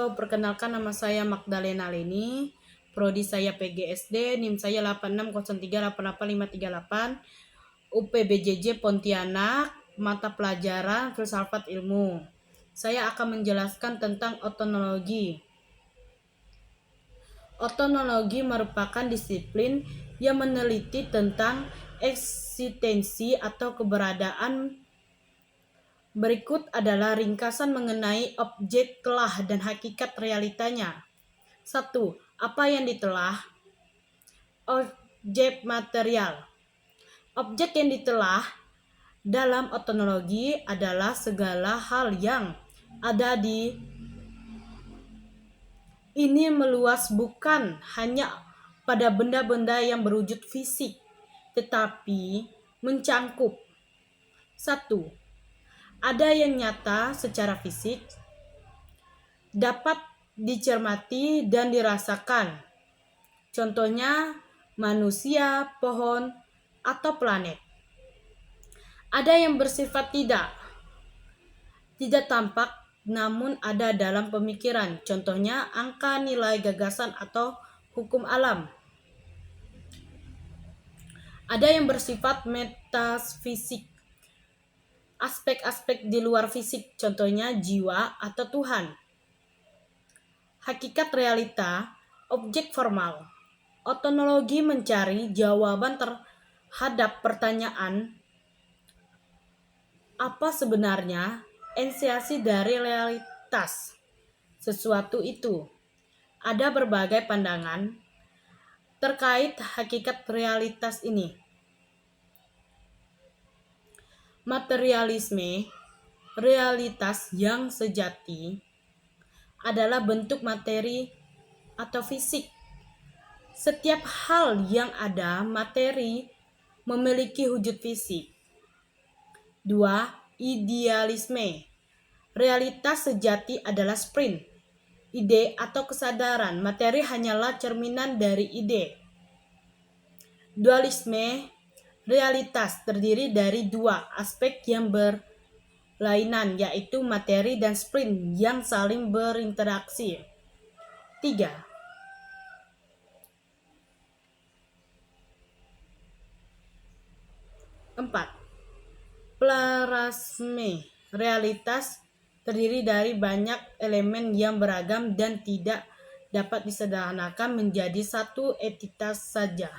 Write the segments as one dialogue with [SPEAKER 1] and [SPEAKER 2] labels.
[SPEAKER 1] Halo, perkenalkan nama saya Magdalena Leni, prodi saya PGSD, NIM saya 86038858, UPBJJ Pontianak, mata pelajaran filsafat ilmu. Saya akan menjelaskan tentang otonologi. Otonologi merupakan disiplin yang meneliti tentang eksistensi atau keberadaan. Berikut adalah ringkasan mengenai objek telah dan hakikat realitanya. 1. Apa yang ditelah? Objek material. Objek yang ditelah dalam otonologi adalah segala hal yang ada di ini meluas bukan hanya pada benda-benda yang berwujud fisik, tetapi mencangkup 1. Ada yang nyata secara fisik, dapat dicermati dan dirasakan. Contohnya manusia, pohon, atau planet. Ada yang bersifat tidak tampak namun ada dalam pemikiran. Contohnya angka, nilai, gagasan, atau hukum alam. Ada yang bersifat metafisik, aspek-aspek di luar fisik, contohnya jiwa atau Tuhan. Hakikat realita, objek formal. Otonologi mencari jawaban terhadap pertanyaan apa sebenarnya esensi dari realitas sesuatu itu. Ada berbagai pandangan terkait hakikat realitas ini. Materialisme, realitas yang sejati, adalah bentuk materi atau fisik. Setiap hal yang ada materi memiliki wujud fisik. 2. Idealisme, realitas sejati adalah sprint, ide atau kesadaran. Materi hanyalah cerminan dari ide. Dualisme, realitas terdiri dari dua aspek yang berlainan, yaitu materi dan sprint yang saling berinteraksi. 3. Plerasme, realitas terdiri dari banyak elemen yang beragam dan tidak dapat disederhanakan menjadi satu entitas saja.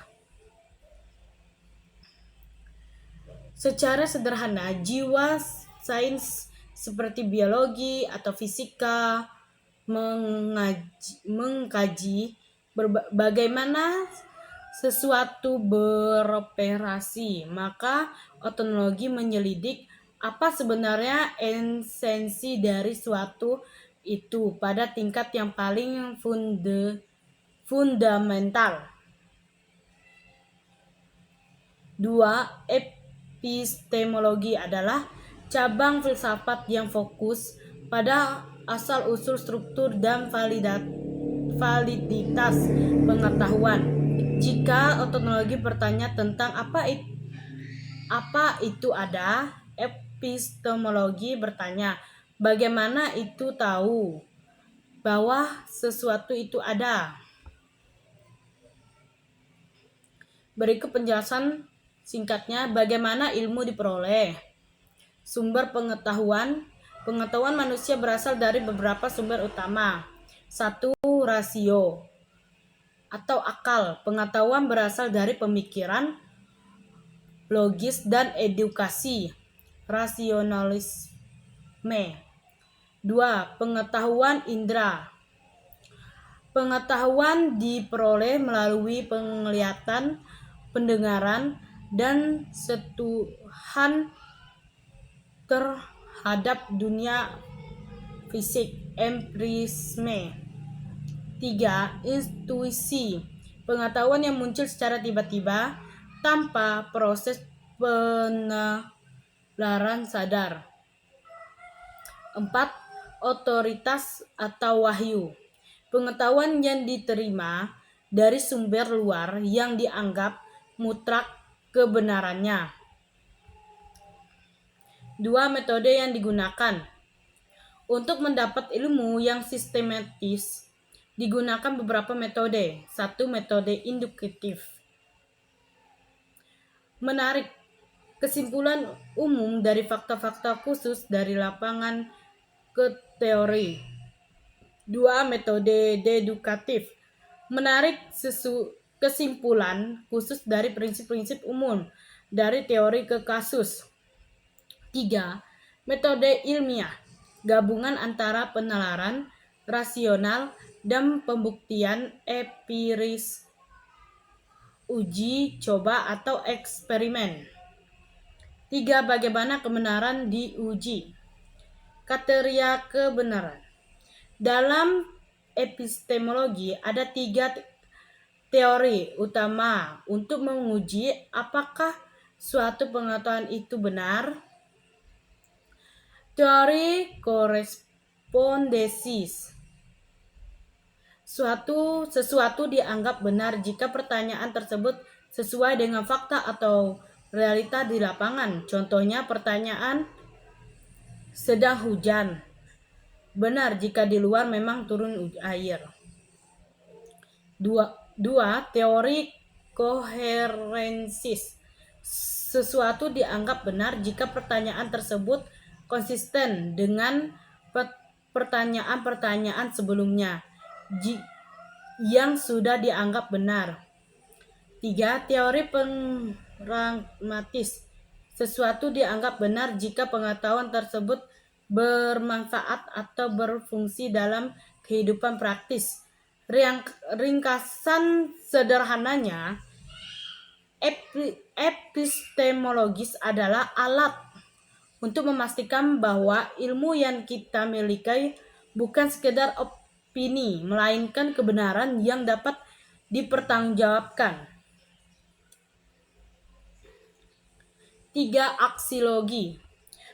[SPEAKER 1] Secara sederhana, jiwa sains seperti biologi atau fisika mengkaji bagaimana sesuatu beroperasi, maka otonologi menyelidik apa sebenarnya esensi dari suatu itu pada tingkat yang paling fundamental. 2. Epistemologi adalah cabang filsafat yang fokus pada asal-usul struktur dan validitas pengetahuan. Jika otonologi bertanya tentang apa itu ada, epistemologi bertanya bagaimana itu tahu bahwa sesuatu itu ada. Berikut penjelasan singkatnya bagaimana ilmu diperoleh. Sumber pengetahuan. Pengetahuan manusia berasal dari beberapa sumber utama. 1. Rasio atau akal. Pengetahuan berasal dari pemikiran, logis, dan edukasi. Rasionalisme. 2. Pengetahuan indera. Pengetahuan diperoleh melalui penglihatan, pendengaran, dan sentuhan terhadap dunia fisik. Empirisme. 3. Intuisi. Pengetahuan yang muncul secara tiba-tiba tanpa proses penalaran sadar. 4. Otoritas atau wahyu. Pengetahuan yang diterima dari sumber luar yang dianggap mutlak kebenarannya. 2. Metode yang digunakan Untuk mendapat ilmu yang sistematis, digunakan beberapa metode. 1. Metode induktif. Menarik kesimpulan umum dari fakta-fakta khusus dari lapangan ke teori. 2. Metode dedukatif. Menarik kesimpulan khusus dari prinsip-prinsip umum dari teori ke kasus. 3. Metode ilmiah. Gabungan antara penalaran rasional dan pembuktian empiris, uji coba atau eksperimen. 3. Bagaimana kebenaran diuji. Kriteria kebenaran. Dalam epistemologi ada 3 teori utama untuk menguji apakah suatu pengetahuan itu benar. Teori korespondensis. Sesuatu dianggap benar jika pertanyaan tersebut sesuai dengan fakta atau realita di lapangan. Contohnya pertanyaan, sedang hujan. Benar jika di luar memang turun air. 2. Teori koherensis. Sesuatu dianggap benar jika pertanyaan tersebut konsisten dengan pertanyaan-pertanyaan sebelumnya yang sudah dianggap benar. 3. Teori pragmatis. Sesuatu dianggap benar jika pengetahuan tersebut bermanfaat atau berfungsi dalam kehidupan praktis. Ringkasan sederhananya, epistemologis adalah alat untuk memastikan bahwa ilmu yang kita miliki bukan sekedar opini, melainkan kebenaran yang dapat dipertanggungjawabkan. 3. Aksiologi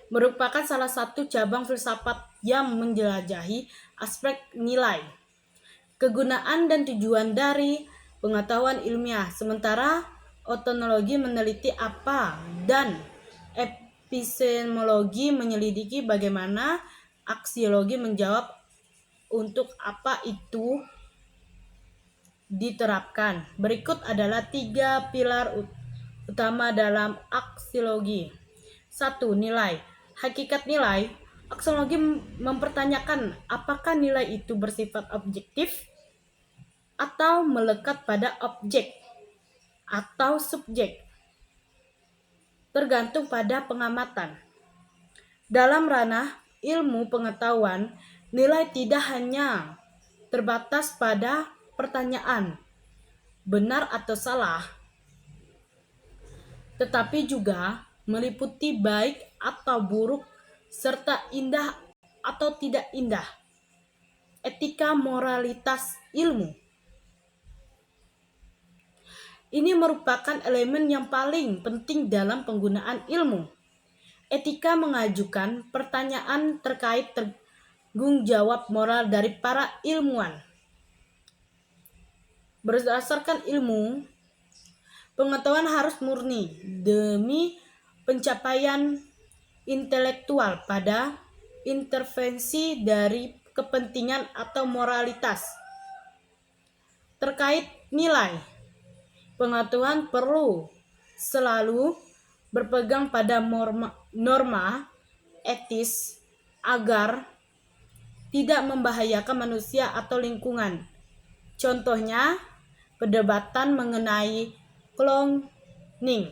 [SPEAKER 1] merupakan salah satu cabang filsafat yang menjelajahi aspek nilai, kegunaan dan tujuan dari pengetahuan ilmiah, sementara ontologi meneliti apa dan epistemologi menyelidiki bagaimana, aksiologi menjawab untuk apa itu diterapkan. Berikut adalah 3 pilar utama dalam aksiologi. 1. Nilai. Hakikat nilai. Aksiologi mempertanyakan apakah nilai itu bersifat objektif atau melekat pada objek atau subjek, tergantung pada pengamatan. Dalam ranah ilmu pengetahuan, nilai tidak hanya terbatas pada pertanyaan benar atau salah, tetapi juga meliputi baik atau buruk serta indah atau tidak indah. Etika moralitas ilmu. Ini merupakan elemen yang paling penting dalam penggunaan ilmu. Etika mengajukan pertanyaan terkait tanggung jawab moral dari para ilmuwan. Berdasarkan ilmu, pengetahuan harus murni demi pencapaian intelektual pada intervensi dari kepentingan atau moralitas. Terkait nilai, pengetahuan perlu selalu berpegang pada norma etis agar tidak membahayakan manusia atau lingkungan. Contohnya, perdebatan mengenai cloning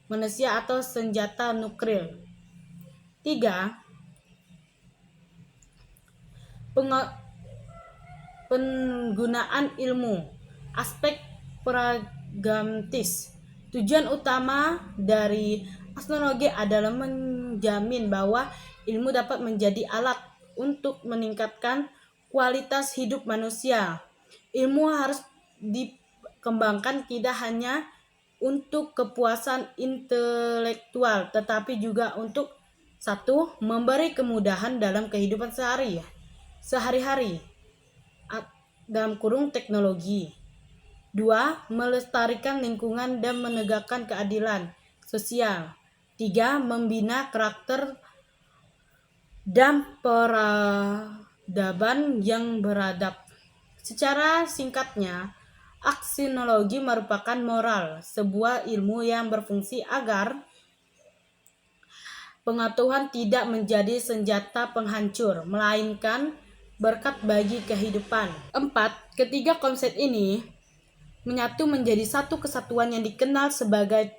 [SPEAKER 1] manusia atau senjata nuklir. 3. Penggunaan ilmu. Aspek pragmatis. Tujuan utama dari aksiologi adalah menjamin bahwa ilmu dapat menjadi alat untuk meningkatkan kualitas hidup manusia. Ilmu harus dikembangkan tidak hanya untuk kepuasan intelektual, tetapi juga untuk 1. Memberi kemudahan dalam kehidupan sehari-hari dalam kurung teknologi. 2. Melestarikan lingkungan dan menegakkan keadilan sosial. 3. Membina karakter dan peradaban yang beradab. Secara singkatnya, aksiologi merupakan moral, sebuah ilmu yang berfungsi agar pengetahuan tidak menjadi senjata penghancur, melainkan berkat bagi kehidupan. 4. Ketiga konsep ini menyatu menjadi satu kesatuan yang dikenal sebagai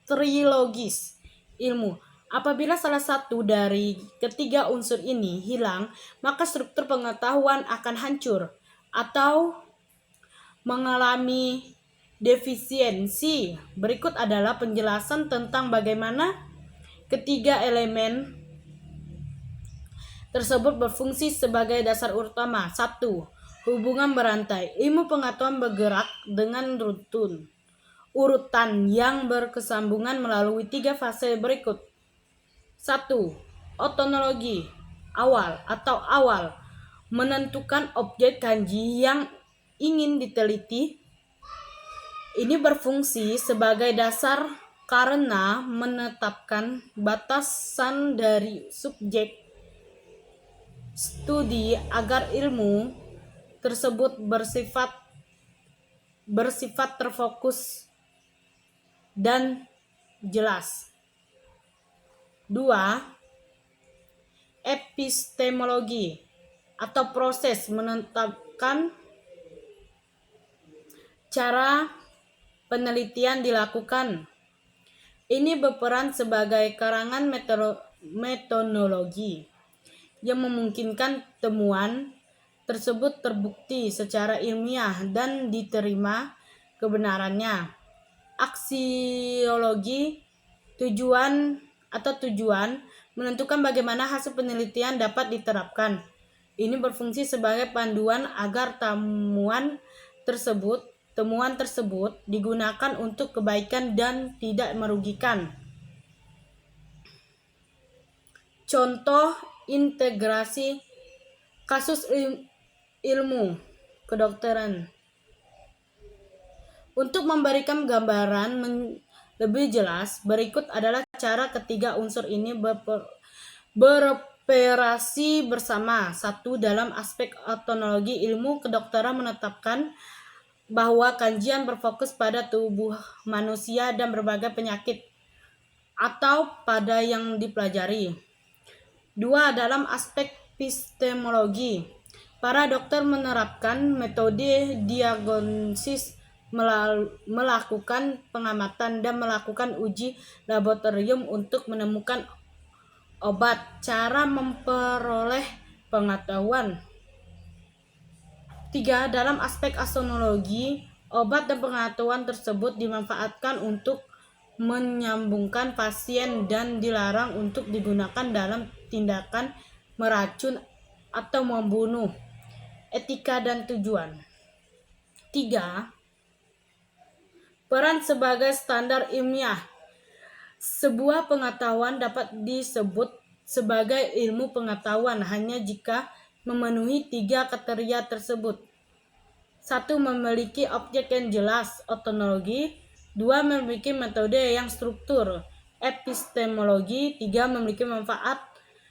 [SPEAKER 1] trilogis ilmu. Apabila salah satu dari ketiga unsur ini hilang, maka struktur pengetahuan akan hancur atau mengalami defisiensi. Berikut adalah penjelasan tentang bagaimana ketiga elemen tersebut berfungsi sebagai dasar utama. 1. Hubungan berantai. Ilmu pengetahuan bergerak dengan urutan yang berkesambungan melalui 3 fase berikut. 1. Ontologi awal menentukan objek kanji yang ingin diteliti. Ini berfungsi sebagai dasar karena menetapkan batasan dari subjek studi agar ilmu tersebut bersifat terfokus dan jelas. 2. Epistemologi atau proses menetapkan cara penelitian dilakukan. Ini berperan sebagai karangan metodologi yang memungkinkan temuan tersebut terbukti secara ilmiah dan diterima kebenarannya. Aksiologi tujuan menentukan bagaimana hasil penelitian dapat diterapkan. Ini berfungsi sebagai panduan agar temuan tersebut digunakan untuk kebaikan dan tidak merugikan. Contoh integrasi kasus ilmu kedokteran. Untuk memberikan gambaran lebih jelas, berikut adalah cara ketiga unsur ini beroperasi bersama. 1. Dalam aspek ontologi, ilmu kedokteran menetapkan bahwa kajian berfokus pada tubuh manusia dan berbagai penyakit atau pada yang dipelajari. 2. Dalam aspek epistemologi, para dokter menerapkan metode diagnosis, melakukan pengamatan dan melakukan uji laboratorium untuk menemukan obat. Cara memperoleh pengetahuan. 3. Dalam aspek aksiologi, obat dan pengetahuan tersebut dimanfaatkan untuk menyembuhkan pasien dan dilarang untuk digunakan dalam tindakan meracun atau membunuh. Etika dan tujuan. 3. Peran sebagai standar ilmiah. Sebuah pengetahuan dapat disebut sebagai ilmu pengetahuan hanya jika memenuhi 3 kriteria tersebut. 1. Memiliki objek yang jelas, ontologi. 2. Memiliki metode yang struktur, epistemologi. 3. Memiliki manfaat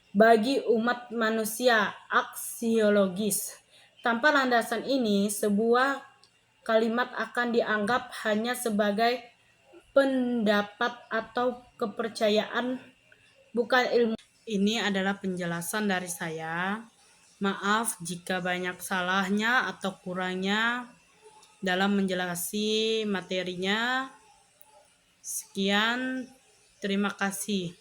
[SPEAKER 1] bagi umat manusia, aksiologis. Tanpa landasan ini, sebuah kalimat akan dianggap hanya sebagai pendapat atau kepercayaan, bukan ilmu. Ini adalah penjelasan dari saya. Maaf jika banyak salahnya atau kurangnya dalam menjelaskan materinya. Sekian, terima kasih.